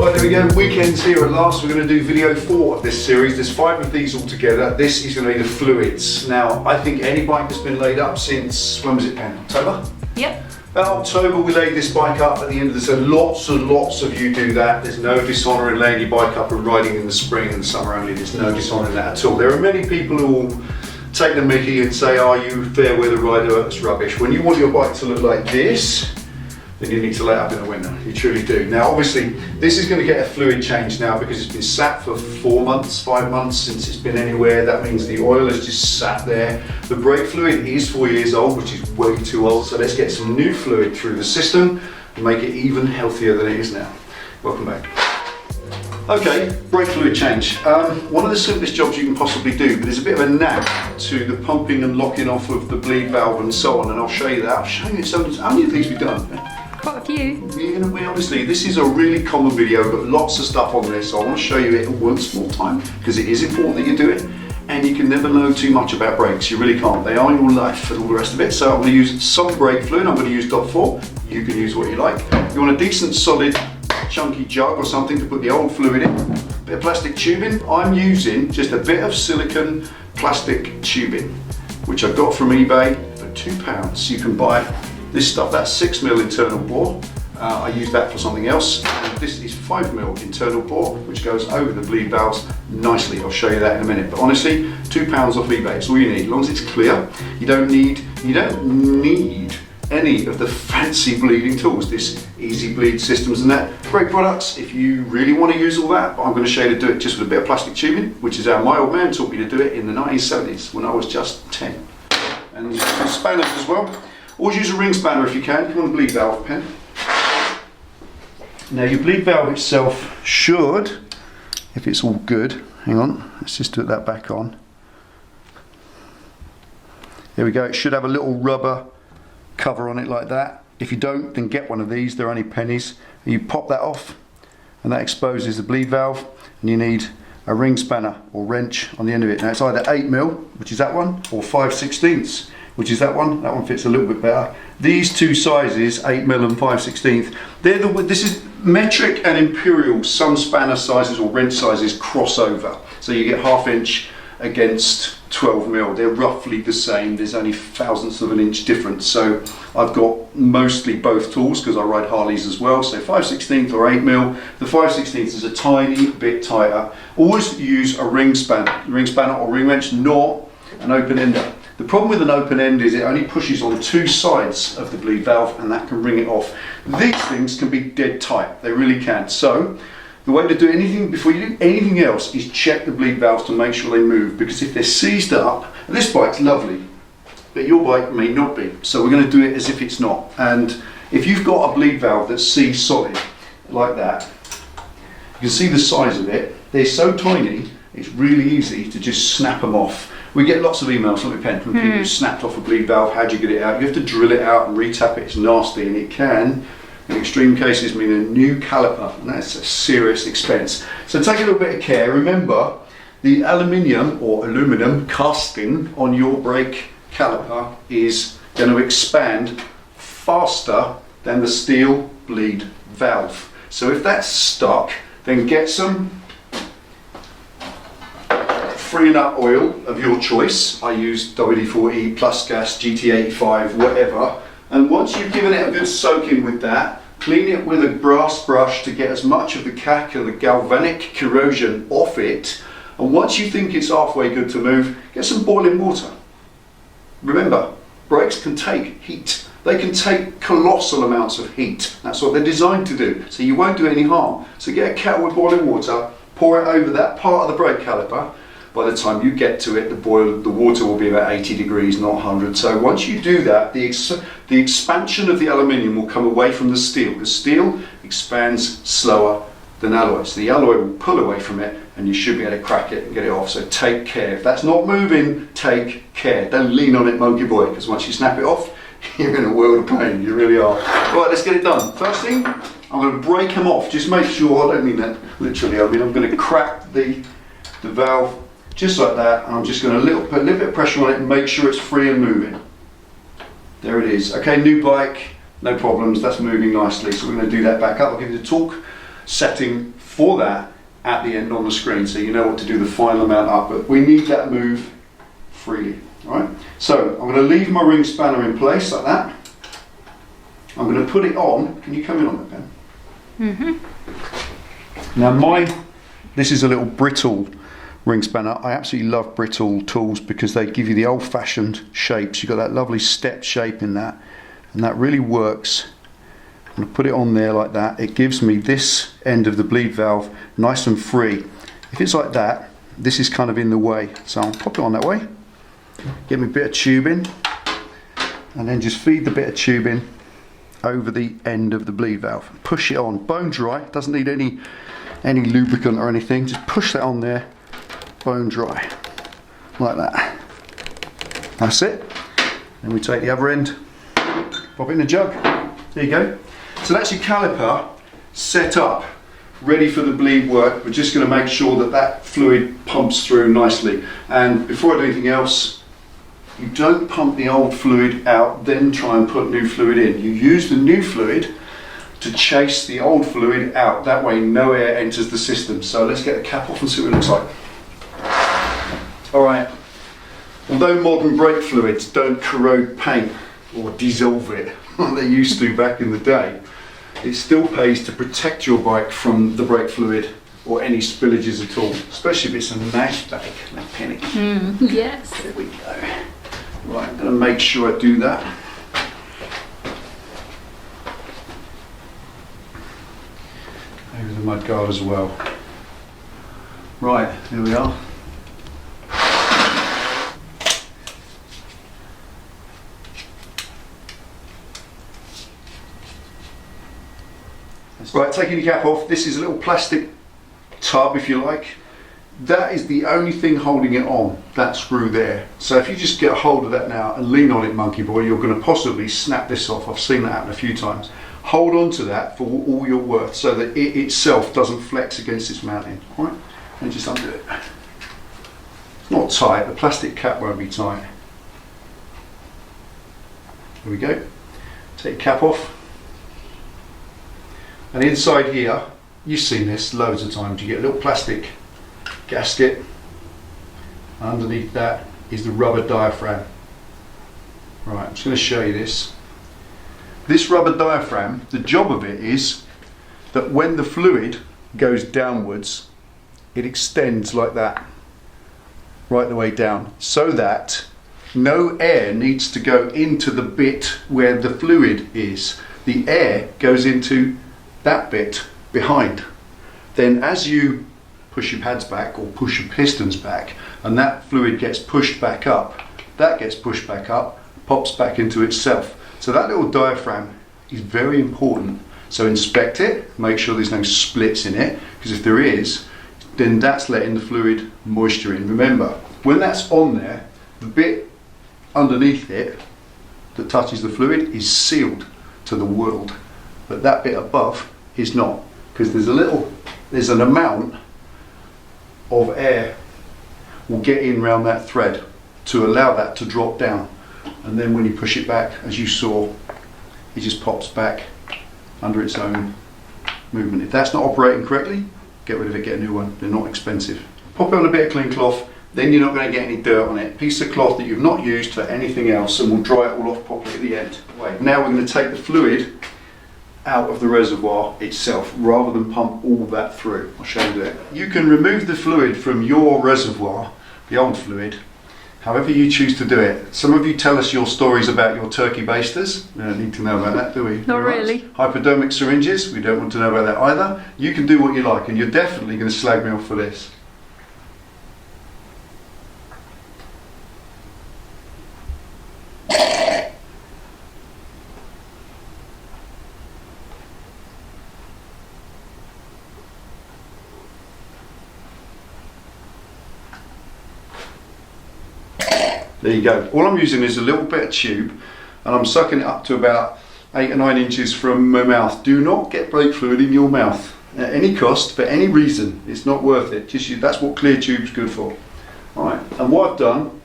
Right, there we go, weekend's here at last. We're going to do video 4 of this series. There's 5 of these all together. This is going to be the fluids. Now, I think any bike has been laid up since, when was it, Pen? October? Yep. About October we laid this bike up at the end of the season. Lots and lots of you do that. There's no dishonour in laying your bike up and riding in the spring and the summer only. There's no dishonour in that at all. There are many people who will take the mickey and say, are you fair weather rider? That's rubbish. When you want your bike to look like this, then you need to lay it up in the winter. You truly do. Now obviously this is going to get a fluid change now because it's been sat for 4 months, 5 months since it's been anywhere. That means the oil has just sat there. The brake fluid is 4 years old, which is way too old. So let's get some new fluid through the system and make it even healthier than it is now. Welcome back. Okay, brake fluid change. One of the simplest jobs you can possibly do, but there's a bit of a knack to the pumping and locking off of the bleed valve and so on, and I'll show you that. I'll show you some, how many of these we've done? Quite a few. Yeah, honestly, this is a really common video, got lots of stuff on this, so I want to show you it once more time, because it is important that you do it, and you can never know too much about brakes, you really can't. They are your life and all the rest of it, so I'm going to use some brake fluid. I'm going to use .4, you can use what you like. You want a decent solid chunky jug or something to put the old fluid in, a bit of plastic tubing. I'm using just a bit of silicone plastic tubing, which I got from eBay for £2. You can buy this stuff. That's 6mm internal bore. I use that for something else. And this is 5mm internal bore, which goes over the bleed valves nicely. I'll show you that in a minute. But honestly, £2 off eBay. It's all you need. As long as it's clear, you don't need any of the fancy bleeding tools. This easy bleed systems and that. Great products if you really want to use all that. But I'm going to show you to do it just with a bit of plastic tubing, which is how my old man taught me to do it in the 1970s when I was just 10. And some spanners as well. Always use a ring spanner if you can. You want a bleed valve pen. Now your bleed valve itself should, if it's all good, hang on, let's just put that back on. There we go. It should have a little rubber cover on it like that. If you don't, then get one of these. They're only pennies. You pop that off, and that exposes the bleed valve. And you need a ring spanner or wrench on the end of it. Now it's either 8mm, which is that one, or 5/16, which is that one. That one fits a little bit better. These two sizes, 8mm and 5/16, this is metric and imperial. Some spanner sizes or wrench sizes cross over, so you get 1/2 inch against 12mm. They're roughly the same. There's only thousandths of an inch difference. So I've got mostly both tools because I ride Harleys as well. So 5/16 or 8mm. The 5/16 is a tiny bit tighter. Always use a ring spanner or ring wrench, not an open ender. The problem with an open end is it only pushes on 2 sides of the bleed valve, and that can ring it off. These things can be dead tight. They really can. So the way to do anything before you do anything else is check the bleed valves to make sure they move, because if they're seized up, and this bike's lovely, but your bike may not be. So we're going to do it as if it's not. And if you've got a bleed valve that's seized solid like that, you can see the size of it. They're so tiny, it's really easy to just snap them off. We get lots of emails from people who snapped off a bleed valve. How do you get it out? You have to drill it out and re-tap it. It's nasty, and it can, in extreme cases, mean a new caliper, and that's a serious expense. So take a little bit of care. Remember, the aluminium or aluminum casting on your brake caliper is going to expand faster than the steel bleed valve. So if that's stuck, then get some freeing up oil of your choice. I use WD-40, Plus Gas, GT85, whatever. And once you've given it a good soaking with that, clean it with a brass brush to get as much of the cack or the galvanic corrosion off it. And once you think it's halfway good to move, get some boiling water. Remember, brakes can take heat. They can take colossal amounts of heat. That's what they're designed to do. So you won't do any harm. So get a kettle with boiling water, pour it over that part of the brake caliper. By the time you get to it, the water will be about 80 degrees, not 100. So once you do that, the expansion of the aluminium will come away from the steel, because steel expands slower than alloy. So the alloy will pull away from it, and you should be able to crack it and get it off. So take care. If that's not moving, take care. Don't lean on it, monkey boy, because once you snap it off, you're in a world of pain. You really are. Right, let's get it done. First thing, I'm going to break them off. Just make sure, I don't mean that literally, I mean I'm going to crack the valve just like that, and I'm just going to put a little bit of pressure on it and make sure it's free and moving. There it is. Okay, new bike, no problems, that's moving nicely. So we're going to do that back up. I'll give you the torque setting for that at the end on the screen, so you know what to do the final amount up, but we need that move freely. All right, so I'm going to leave my ring spanner in place like that. I'm going to put it on. Can you come in on that, Ben? Mm-hmm. Now this is a little brittle ring spanner. I absolutely love brittle tools because they give you the old-fashioned shapes. You've got that lovely step shape in that, and that really works. I'm going to put it on there like that. It gives me this end of the bleed valve nice and free. If it's like that, this is kind of in the way, so I'll pop it on that way. Get me a bit of tubing, and then just feed the bit of tubing over the end of the bleed valve. Push it on, bone dry, doesn't need any lubricant or anything. Just push that on there, bone dry, like that. That's it. Then we take the other end, pop it in the jug. There you go. So that's your caliper set up, ready for the bleed work. We're just going to make sure that that fluid pumps through nicely. And before I do anything else, you don't pump the old fluid out, then try and put new fluid in. You use the new fluid to chase the old fluid out. That way no air enters the system. So let's get the cap off and see what it looks like. All right. Although modern brake fluids don't corrode paint or dissolve it like they used to back in the day, it still pays to protect your bike from the brake fluid or any spillages at all, especially if it's a nice bag like Penny. Yes. There we go. Right, I'm going to make sure I do that. Over the mud guard as well. Right, here we are. Right, taking the cap off, this is a little plastic tub, if you like. That is the only thing holding it on, that screw there. So if you just get a hold of that now and lean on it, monkey boy, you're going to possibly snap this off. I've seen that happen a few times. Hold on to that for all you're worth so that it itself doesn't flex against its mounting. All right, and just undo it. It's not tight, the plastic cap won't be tight. There we go. Take the cap off. And inside here, you've seen this loads of times, you get a little plastic gasket. Underneath that is the rubber diaphragm. Right, I'm just going to show you this. This rubber diaphragm, the job of it is that when the fluid goes downwards, it extends like that, right the way down, so that no air needs to go into the bit where the fluid is. The air goes into that bit behind. Then as you push your pads back or push your pistons back and that fluid gets pushed back up, that gets pushed back up, pops back into itself. So that little diaphragm is very important. So inspect it, make sure there's no splits in it, because if there is, then that's letting the fluid moisture in. Remember, when that's on there, the bit underneath it that touches the fluid is sealed to the world, but that bit above is not, because there's an amount of air will get in around that thread to allow that to drop down, and then when you push it back, as you saw, it just pops back under its own movement. If that's not operating correctly, get rid of it, get a new one. They're not expensive. Pop it on a bit of clean cloth, then you're not going to get any dirt on it. Piece of cloth that you've not used for anything else, and we'll dry it all off properly at the end. Now we're going to take the fluid out of the reservoir itself rather than pump all that through. I'll show you that. You can remove the fluid from your reservoir, the old fluid, however you choose to do it. Some of you tell us your stories about your turkey basters. We don't need to know about that, do we? Not really. Hypodermic syringes, we don't want to know about that either. You can do what you like, and you're definitely going to slag me off for this. There you go. All I'm using is a little bit of tube, and I'm sucking it up to about 8 or 9 inches from my mouth. Do not get brake fluid in your mouth at any cost, for any reason. It's not worth it. That's what clear tube's good for. Alright, and what I've done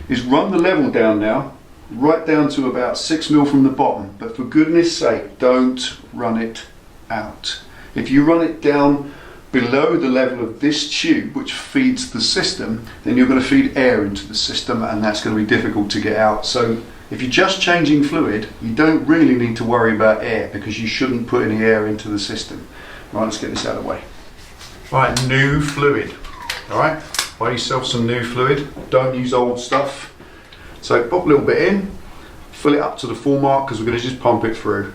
is run the level down now, right down to about 6 mil from the bottom, but for goodness sake, don't run it out. If you run it down below the level of this tube, which feeds the system, then you're going to feed air into the system, and that's going to be difficult to get out. So if you're just changing fluid, you don't really need to worry about air, because you shouldn't put any air into the system. Right, let's get this out of the way. Right, new fluid. All right, buy yourself some new fluid. Don't use old stuff. So pop a little bit in, fill it up to the full mark, because we're going to just pump it through.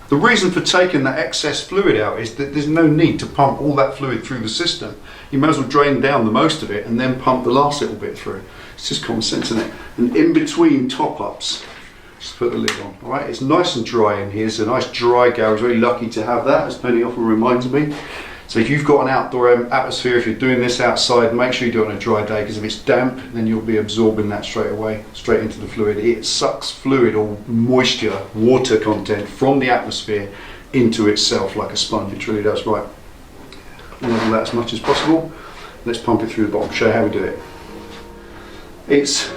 The reason for taking that excess fluid out is that there's no need to pump all that fluid through the system. You might as well drain down the most of it and then pump the last little bit through. It's just common sense, isn't it? And in between top-ups, just put the lid on. All right, it's nice and dry in here. It's a nice dry garage. Very lucky to have that, as Penny often reminds me. So if you've got an outdoor atmosphere, if you're doing this outside, make sure you do it on a dry day, because if it's damp, then you'll be absorbing that straight away, straight into the fluid. It sucks fluid or moisture, water content from the atmosphere into itself like a sponge. It truly does. Right, level that as much as possible. Let's pump it through the bottom. Show you how we do it. It's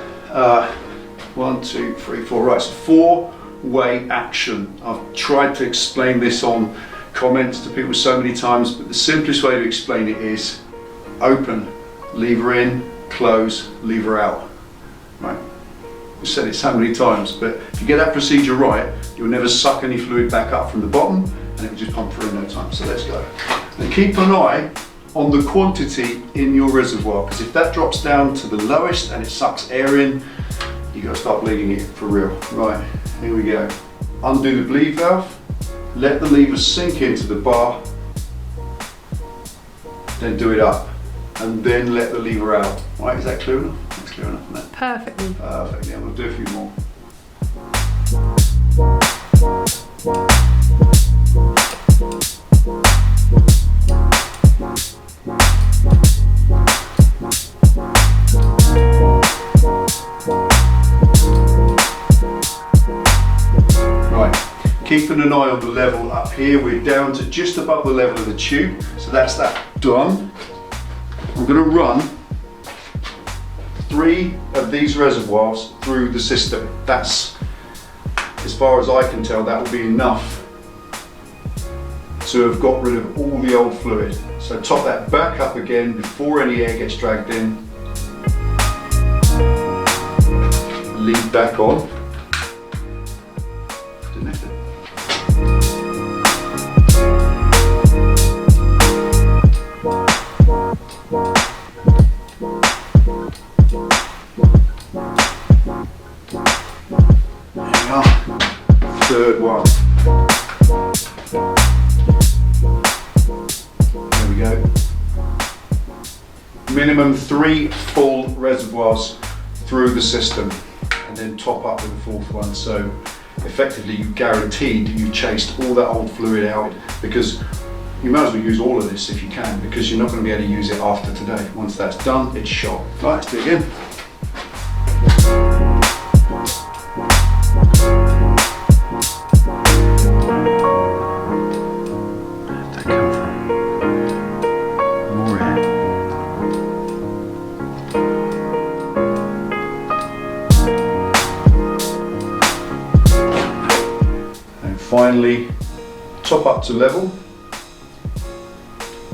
1, 2, 3, 4. Right, it's a 4-way action. I've tried to explain this on comments to people so many times, but the simplest way to explain it is open, lever in, close, lever out. Right? I've said it so many times, but if you get that procedure right, you'll never suck any fluid back up from the bottom, and it will just pump through in no time. So let's go. And keep an eye on the quantity in your reservoir, because if that drops down to the lowest and it sucks air in, you've got to start bleeding it for real. Right, here we go. Undo the bleed valve. Let the lever sink into the bar, then do it up, and then let the lever out. Right, is that clear enough? That's clear enough, isn't it? Perfectly. Perfectly. I'm going to do a few more. Keeping an eye on the level up here, we're down to just above the level of the tube, so that's that done. I'm going to run 3 of these reservoirs through the system. That's, as far as I can tell, that will be enough to have got rid of all the old fluid. So top that back up again before any air gets dragged in. Lead back on. Third one. There we go. Minimum 3 full reservoirs through the system, and then top up with the 4th one. So effectively you've guaranteed you've chased all that old fluid out, because you might as well use all of this if you can, because you're not going to be able to use it after today. Once that's done, it's shot. Right, let's do it again. Finally, top up to level.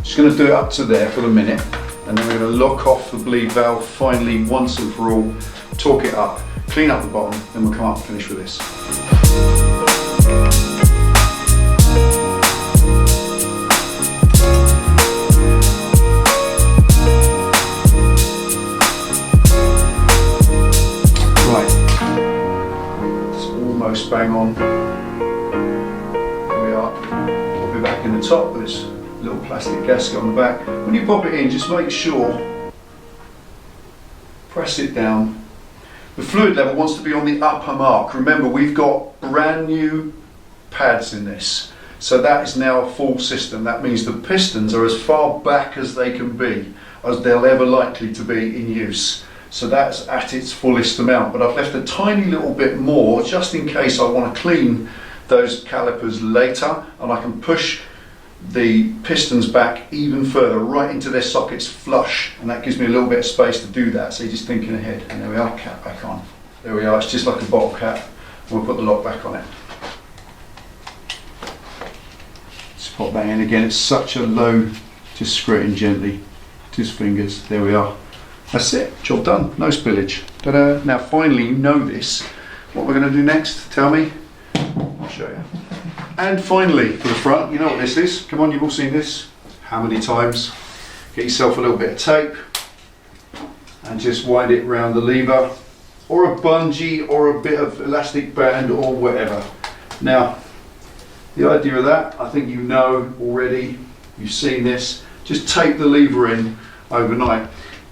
Just going to do it up to there for a minute, and then we're going to lock off the bleed valve finally once and for all, torque it up, clean up the bottom, then we'll come up and finish with this. Right, it's almost bang on. Back in the top with this little plastic gasket on the back. When you pop it in, just make sure, press it down. The fluid level wants to be on the upper mark. Remember, we've got brand new pads in this, so that is now a full system. That means the pistons are as far back as they can be, as they'll ever likely to be in use. So that's at its fullest amount, but I've left a tiny little bit more just in case I want to clean those calipers later, and I can push the pistons back even further right into their sockets flush, and that gives me a little bit of space to do that. So you're just thinking ahead. And there we are, cap back on. There we are, it's just like a bottle cap. We'll put the lock back on it. It's pop that in again. It's such a low, just screw it in gently, just fingers, there we are. That's it, job done, no spillage. Ta-da. Now finally you know this. What we're going to do next, tell me? I'll show you. And finally, for the front, you know what this is. Come on, you've all seen this. How many times? Get yourself a little bit of tape and just wind it around the lever, or a bungee, or a bit of elastic band, or whatever. Now, the idea of that, I think you know already, you've seen this. Just tape the lever in overnight.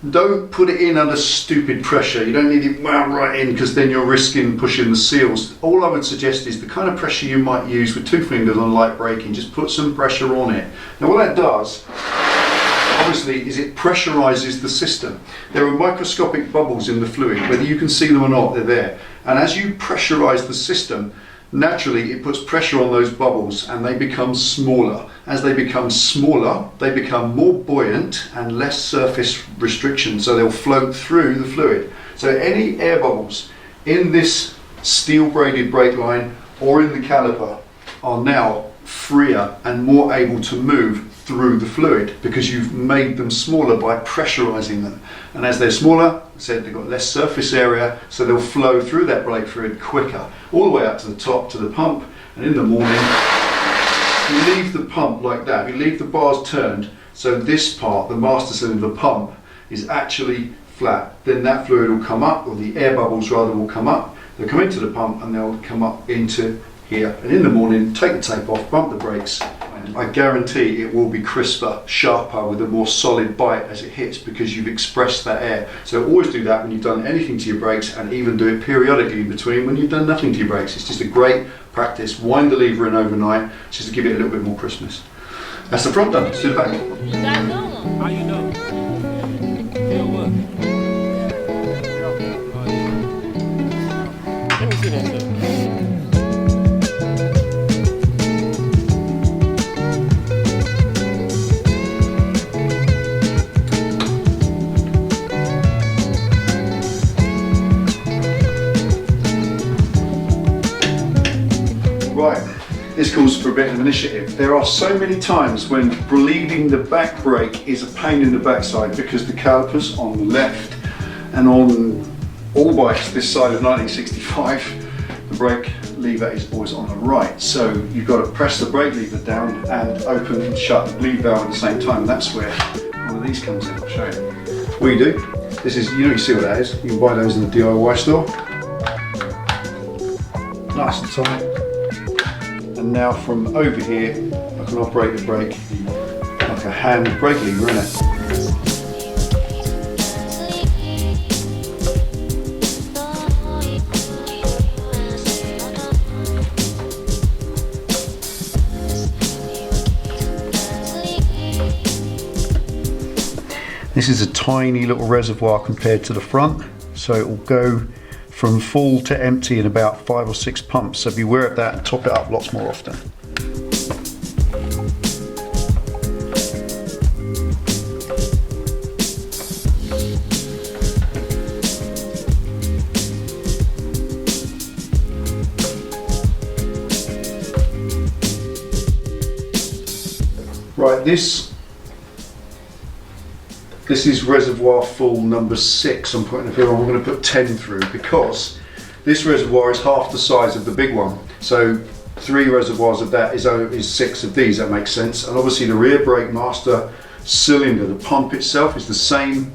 Don't put it in under stupid pressure. You don't need it wound right in, because then you're risking pushing the seals. All I would suggest is the kind of pressure you might use with 2 fingers on light braking. Just put some pressure on it. Now what that does, obviously, is it pressurizes the system. There are microscopic bubbles in the fluid, whether you can see them or not, they're there. And as you pressurize the system, naturally it puts pressure on those bubbles and they become smaller. As they become smaller, they become more buoyant and less surface restriction, so they'll float through the fluid. So any air bubbles in this steel braided brake line or in the caliper are now freer and more able to move through the fluid, because you've made them smaller by pressurizing them. And as they're smaller, I said they've got less surface area, so they'll flow through that brake fluid quicker, all the way up to the top, to the pump. And in the morning, you leave the pump like that, you leave the bars turned, so this part, the master cylinder pump, is actually flat. Then that fluid will come up, or the air bubbles rather will come up, they'll come into the pump and they'll come up into here. And in the morning, take the tape off, bump the brakes, and I guarantee it will be crisper, sharper, with a more solid bite as it hits, because you've expressed that air. So always do that when you've done anything to your brakes, and even do it periodically in between when you've done nothing to your brakes. It's just a great practice. Wind the lever in overnight just to give it a little bit more crispness. That's the front done. Let's do the back. How you know? Feel what? Let me see that shit. Right, this calls for a bit of initiative. There are so many times when bleeding the back brake is a pain in the backside, because the calipers on the left, and on all bikes this side of 1965, the brake lever is always on the right. So you've got to press the brake lever down and open and shut the bleed valve at the same time. That's where one of these comes in. I'll show you. What you do, this is, you see what that is. You can buy those in the DIY store. Nice and tight. And now from over here, I can operate the brake like a hand brake lever, innit? This is a tiny little reservoir compared to the front, so it will go from full to empty in about 5 or 6 pumps, so beware of that and top it up lots more often. Right, this is reservoir full number 6. I'm putting it here. I'm going to put 10 through, because this reservoir is half the size of the big one. So 3 reservoirs of that is 6 of these. That makes sense. And obviously the rear brake master cylinder, the pump itself, is the same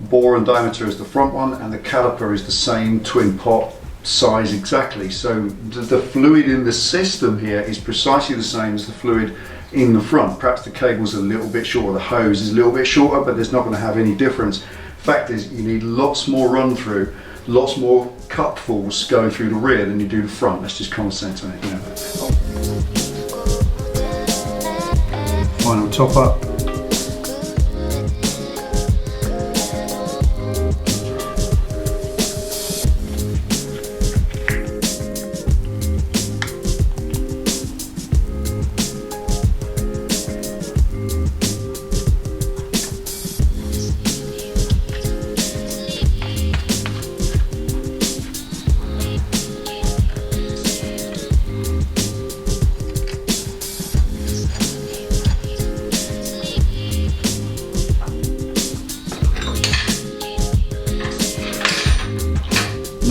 bore and diameter as the front one, and the caliper is the same twin pot size exactly. So the fluid in the system here is precisely the same as the fluid in the front. Perhaps the cable's a little bit shorter, the hose is a little bit shorter, but there's not going to have any difference. Fact is, you need lots more run through, lots more cupfuls going through the rear than you do the front. That's just common sense on it, you know. Final top up.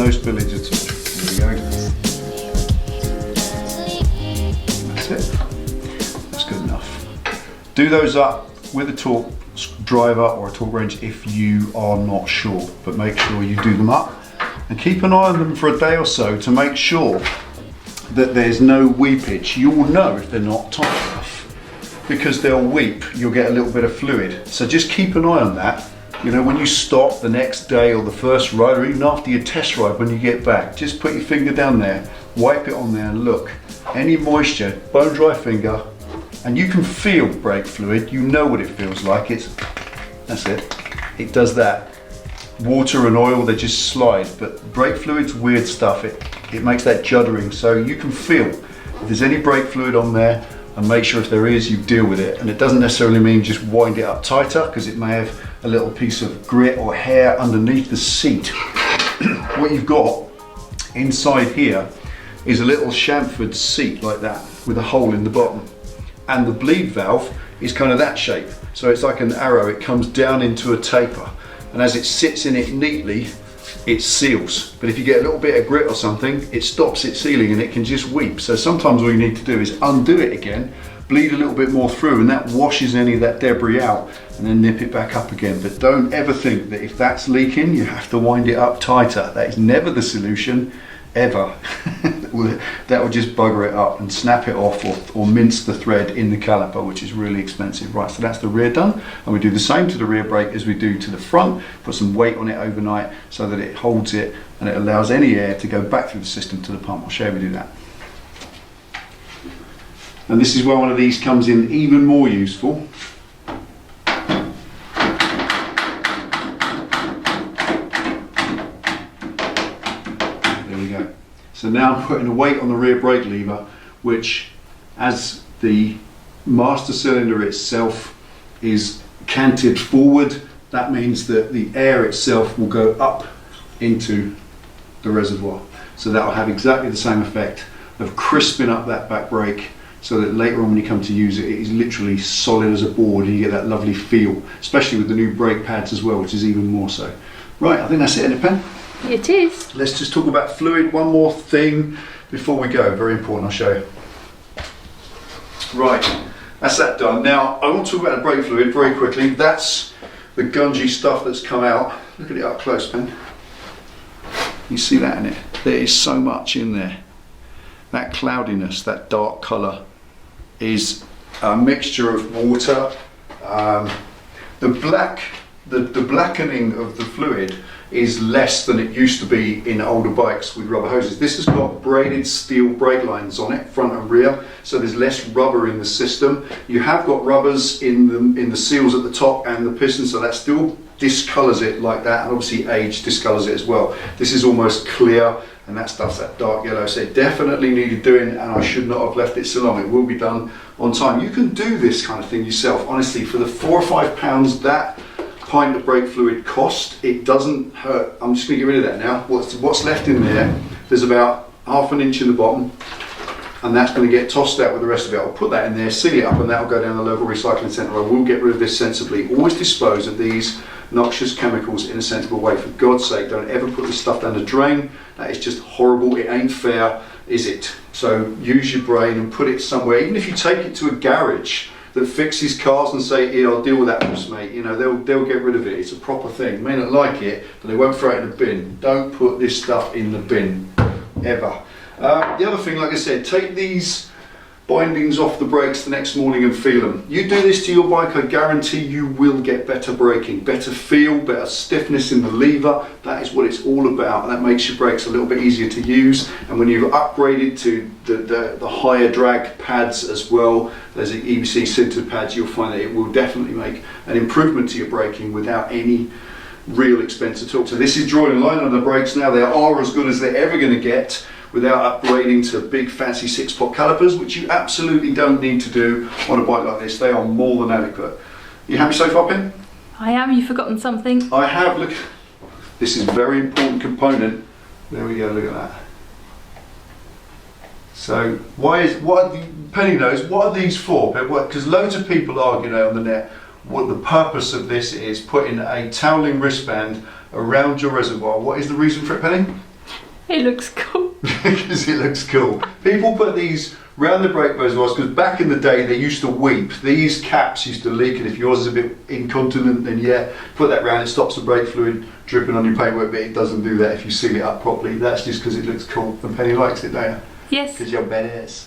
no spillage at all. There we go. That's it. That's good enough. Do those up with a torque driver or a torque wrench if you are not sure, but make sure you do them up and keep an eye on them for a day or so to make sure that there's no weepage. You will know if they're not tight enough because they'll weep. You'll get a little bit of fluid. So just keep an eye on that. You know, when you stop the next day or the first ride or even after your test ride when you get back, just put your finger down there, wipe it on there and look. Any moisture, bone dry finger, and you can feel brake fluid. You know what it feels like. That's it. It does that. Water and oil, they just slide, but brake fluid's weird stuff. It makes that juddering, so you can feel if there's any brake fluid on there, and make sure if there is, you deal with it. And it doesn't necessarily mean just wind it up tighter, because it may have a little piece of grit or hair underneath the seat. What you've got inside here is a little chamfered seat like that with a hole in the bottom, and the bleed valve is kind of that shape, so it's like an arrow. It comes down into a taper, and as it sits in it neatly, it seals. But if you get a little bit of grit or something, it stops it sealing and it can just weep. So sometimes all you need to do is undo it again, bleed a little bit more through, and that washes any of that debris out, and then nip it back up again. But don't ever think that if that's leaking, you have to wind it up tighter. That is never the solution, ever. That will just bugger it up and snap it off, or mince the thread in the caliper, which is really expensive. Right, so that's the rear done, and we do the same to the rear brake as we do to the front. Put some weight on it overnight so that it holds it and it allows any air to go back through the system to the pump. I'll show you how we do that. And this is where one of these comes in even more useful. There we go. So now I'm putting a weight on the rear brake lever, which, as the master cylinder itself is canted forward, that means that the air itself will go up into the reservoir. So that will have exactly the same effect of crisping up that back brake, so that later on when you come to use it, it is literally solid as a board, and you get that lovely feel, especially with the new brake pads as well, which is even more so. Right, I think that's it, isn't it, Pen? It is. Let's just talk about fluid. One more thing before we go, very important, I'll show you. Right, that's that done. Now, I want to talk about the brake fluid very quickly. That's the gungy stuff that's come out. Look at it up close, Pen. You see that in it? There is so much in there. That cloudiness, that dark colour, is a mixture of water. The blackening of the fluid is less than it used to be in older bikes with rubber hoses. This has got braided steel brake lines on it, front and rear, so there's less rubber in the system. You have got rubbers in the seals at the top and the piston, so that still discolours it like that, and obviously age discolours it as well. This is almost clear, and that stuff's that dark yellow, so it definitely needed doing, and I should not have left it so long. It will be done on time. You can do this kind of thing yourself, honestly, for the £4 or £5 that pint of brake fluid cost, it doesn't hurt. I'm just going to get rid of that now. What's left in there, there's about ½ an inch in the bottom, and that's going to get tossed out with the rest of it. I'll put that in there, seal it up, and that'll go down the local recycling centre. I will get rid of this sensibly. Always dispose of these noxious chemicals in a sensible way. For God's sake, don't ever put this stuff down the drain. That is just horrible. It ain't fair, is it? So use your brain and put it somewhere. Even if you take it to a garage that fixes cars and say, here, I'll deal with that for us, mate. You know, they'll get rid of it. It's a proper thing. May not like it, but they won't throw it in the bin. Don't put this stuff in the bin, ever. The other thing, like I said, take these bindings off the brakes the next morning and feel them. You do this to your bike, I guarantee you will get better braking, better feel, better stiffness in the lever. That is what it's all about, and that makes your brakes a little bit easier to use. And when you've upgraded to the higher drag pads as well, there's the EBC sintered pads, you'll find that it will definitely make an improvement to your braking without any real expense at all. So this is drawing a line on the brakes now. They are as good as they're ever going to get without upgrading to big fancy 6-pot calipers, which you absolutely don't need to do on a bike like this. They are more than adequate. You happy so far, Pin? I am. You've forgotten something. I have. Look, this is a very important component. There we go. Look at that. So Penny knows, what are these for? Because loads of people argue on the net what the purpose of this is, putting a toweling wristband around your reservoir. What is the reason for it, Penny? It looks cool. Because it looks cool. People put these round the brake reservoirs because back in the day they used to weep. These caps used to leak, and if yours is a bit incontinent, then yeah, put that round. It stops the brake fluid dripping on your paintwork, but it doesn't do that if you seal it up properly. That's just because it looks cool, and Penny likes it, don't you? Yes. Because you're badass.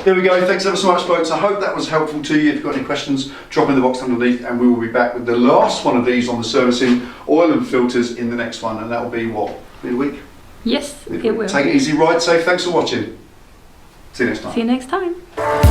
There we go. Thanks ever so much, folks. I hope that was helpful to you. If you've got any questions, drop in the box underneath, and we will be back with the last one of these on the servicing oil and filters in the next one, and that will be what? Midweek? Yes, it will. Take it easy, ride safe. Thanks for watching. See you next time. See you next time.